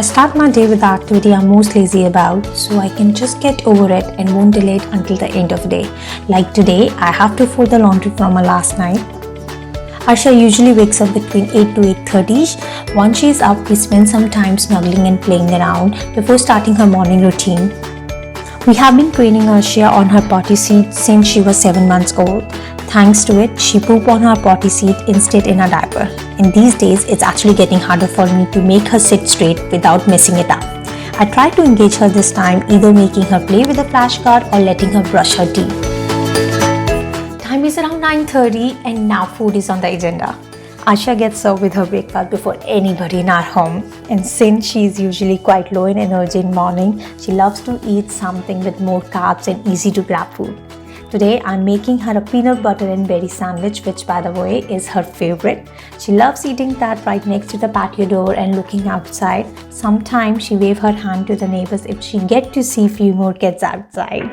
I start my day with the activity I'm most lazy about, so I can just get over it and won't delay it until the end of the day. Like today, I have to fold the laundry from my last night. Arsha usually wakes up between 8 to 8:30. Once she is up, we spend some time snuggling and playing around before starting her morning routine. We have been training Arsha on her potty seat since she was 7 months old. Thanks to it, she pooped on her potty seat instead in a diaper. And these days, it's actually getting harder for me to make her sit straight without messing it up. I try to engage her this time, either making her play with a flashcard or letting her brush her teeth. Time is around 9:30 and now food is on the agenda. Arsha gets served with her breakfast before anybody in our home. And since she is usually quite low in energy in morning, she loves to eat something with more carbs and easy to grab food. Today, I'm making her a peanut butter and berry sandwich, which by the way is her favorite. She loves eating that right next to the patio door and looking outside. Sometimes she waves her hand to the neighbors if she gets to see few more kids outside.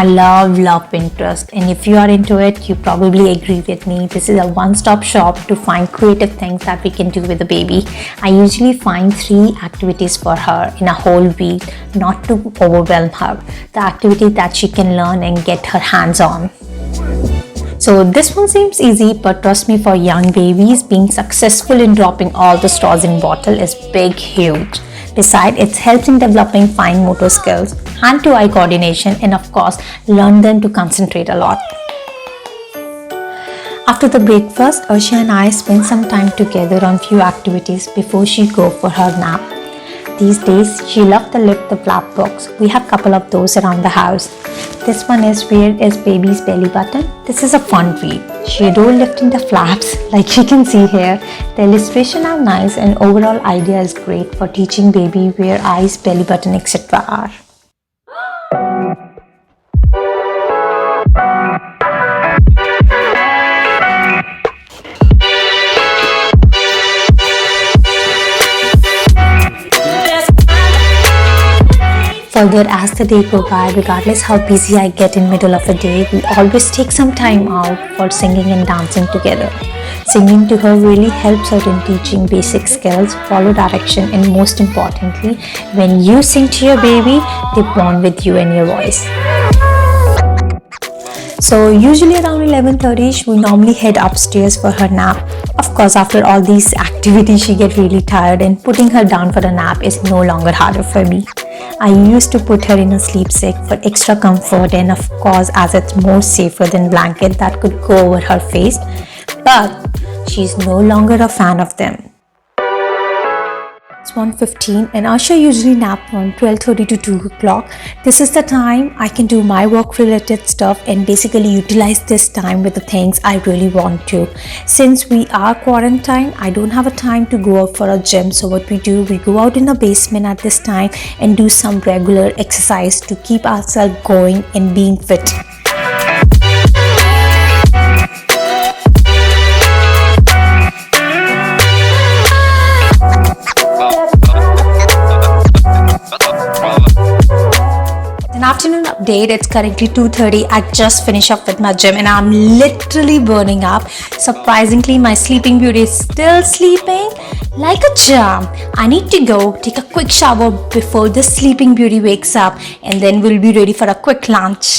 I love Pinterest, and if you are into it, you probably agree with me. This is a one-stop shop to find creative things that we can do with the baby. I usually find 3 activities for her in a whole week, not to overwhelm her. The activity that she can learn and get her hands on. So this one seems easy, but trust me, for young babies, being successful in dropping all the straws in bottle is huge. Besides, it helps in developing fine motor skills, hand-to-eye coordination, and of course, learn them to concentrate a lot. After the breakfast, Arsha and I spend some time together on few activities before she goes for her nap. These days, she loves to lift the flap box. We have a couple of those around the house. This one is Where is Baby's Belly Button? This is a fun read. She adores lifting the flaps like you can see here. The illustrations are nice and overall idea is great for teaching baby where eyes, belly button, etc. are. Further, as the day goes by, regardless how busy I get in middle of the day, we always take some time out for singing and dancing together. Singing to her really helps her in teaching basic skills, follow direction, and most importantly, when you sing to your baby, they bond with you and your voice. So usually around 11:30, we normally head upstairs for her nap. Of course, after all these activities, she gets really tired, and putting her down for a nap is no longer harder for me. I used to put her in a sleep sack for extra comfort, and of course, as it's more safer than blanket that could go over her face, but she's no longer a fan of them. It's 1:15 and Arsha usually nap from 12:30 to 2 o'clock. This is the time I can do my work related stuff and basically utilize this time with the things I really want to. Since we are quarantined, I don't have a time to go out for a gym, so what we do, we go out in the basement at this time and do some regular exercise to keep ourselves going and being fit. An afternoon update. It's currently 2:30. I just finished up with my gym and I'm literally burning up. Surprisingly, my sleeping beauty is still sleeping like a charm. I need to go take a quick shower before the sleeping beauty wakes up, and then we'll be ready for a quick lunch.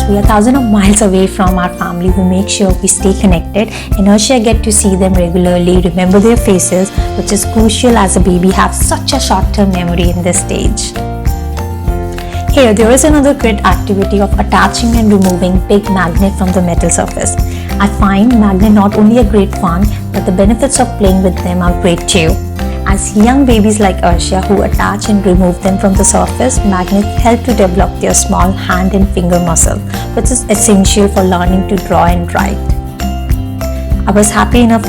We are thousands of miles away from our family. We make sure we stay connected, and Arsha get to see them regularly, remember their faces, which is crucial as a baby has such a short-term memory in this stage. Here, there is another great activity of attaching and removing big magnet from the metal surface. I find magnet not only a great fun, but the benefits of playing with them are great too. As young babies like Arshia who attach and remove them from the surface, magnets help to develop their small hand and finger muscle, which is essential for learning to draw and write. I was happy enough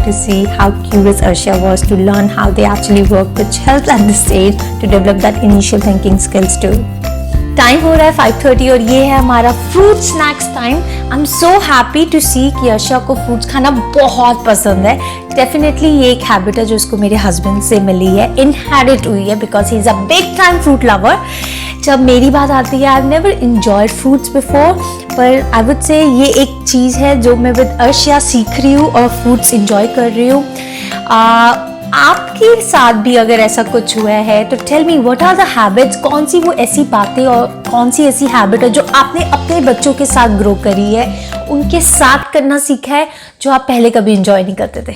to see how curious Arshia was to learn how they actually work, which helps at this stage to develop that initial thinking skills too. Time हो रहा है 5:30 और ये है हमारा fruit snacks time. I am so happy to see कि अर्शिया को fruits खाना बहुत पसंद है. डेफिनेटली ये एक हैबिट है जो उसको मेरे हस्बैंड से मिली है, इनहेरिट हुई है, because he is a big time fruit lover. जब मेरी बात आती है, I have never enjoyed fruits before, पर आई वुड से ये एक चीज़ है जो मैं विद अर्शिया सीख रही हूँ और फ्रूट्स इंजॉय कर रही हूँ. आपके साथ भी अगर ऐसा कुछ हुआ है तो tell me what are the habits. कौन सी वो ऐसी बातें और कौन सी ऐसी हैबिट है जो आपने अपने बच्चों के साथ ग्रो करी है, उनके साथ करना सीखा है, जो आप पहले कभी एंजॉय नहीं करते थे.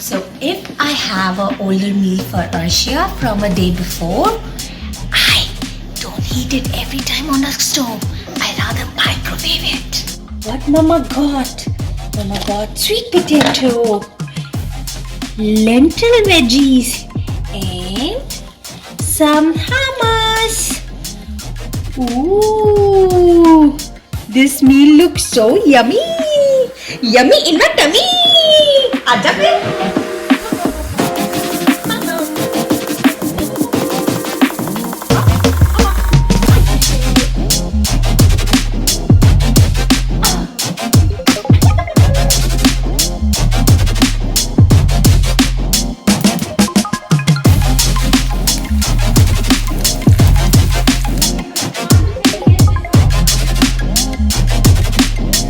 So if I have an older meal for Arshia from a day before, I don't heat it every time on a stove. I rather microwave it. What Mama got? Mama got sweet potato, lentil veggies, and some hummus. Ooh, this meal looks so yummy. Yummy in my tummy. Aja pe.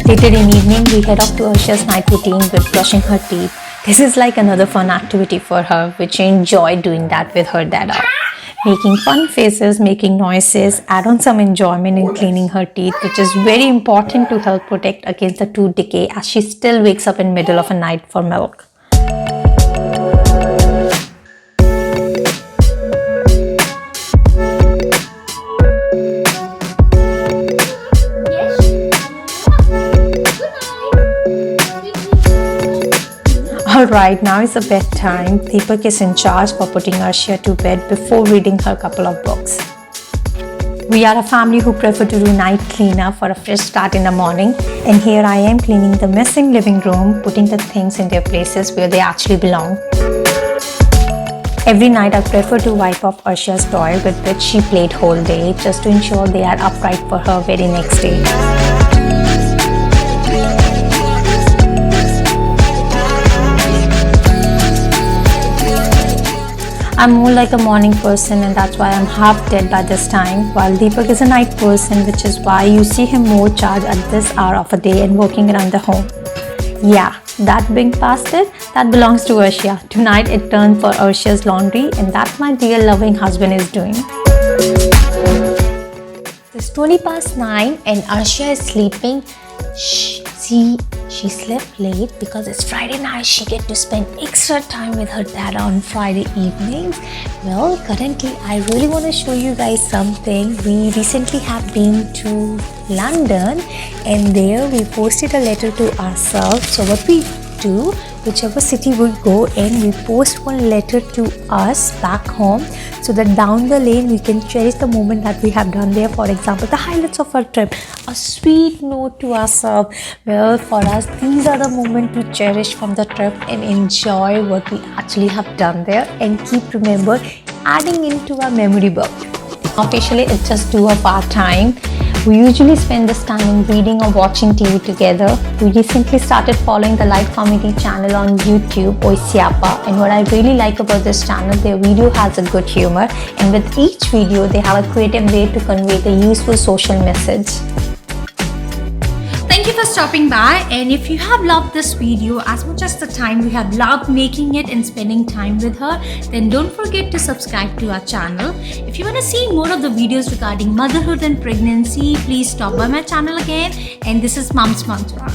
Later in evening, we head off to Arshia's night routine with brushing her teeth. This is like another fun activity for her, which she enjoyed doing that with her dada. Making fun faces, making noises, add on some enjoyment in cleaning her teeth, which is very important to help protect against the tooth decay as she still wakes up in the middle of a night for milk. Alright, now is the bedtime. Deepak is in charge for putting Arshia to bed before reading her couple of books. We are a family who prefer to do night cleanup for a fresh start in the morning, and here I am cleaning the missing living room, putting the things in their places where they actually belong. Every night I prefer to wipe off Arshia's toy with which she played whole day, just to ensure they are upright for her very next day. I'm more like a morning person, and that's why I'm half dead by this time, while Deepak is a night person, which is why you see him more charged at this hour of a day and working around the home. Yeah, that being past it, that belongs to Arshia. Tonight it turned for Arshia's laundry, and that my dear loving husband is doing. It's 9:20 and Arshia is sleeping. Shh, see, she slept late because it's Friday night. She get to spend extra time with her dad on Friday evenings. Well, currently I really want to show you guys something. We recently have been to London, and there we posted a letter to ourselves. So what we do, whichever city we go in, we post one letter to us back home, so that down the lane we can cherish the moment that we have done there. For example, the highlights of our trip, a sweet note to ourselves. Well, for us, these are the moments to cherish from the trip and enjoy what we actually have done there, and keep remember adding into our memory book. Officially, it's just 2 of our time. We usually spend this time reading or watching TV together. We recently started following the light comedy channel on YouTube, Oisiapa, and what I really like about this channel, their video has a good humor, and with each video they have a creative way to convey the useful social message. Thank you for stopping by, and if you have loved this video as much as the time we have loved making it and spending time with her, then don't forget to subscribe to our channel. If you want to see more of the videos regarding motherhood and pregnancy, please stop by my channel again. And this is Mom's Mantra.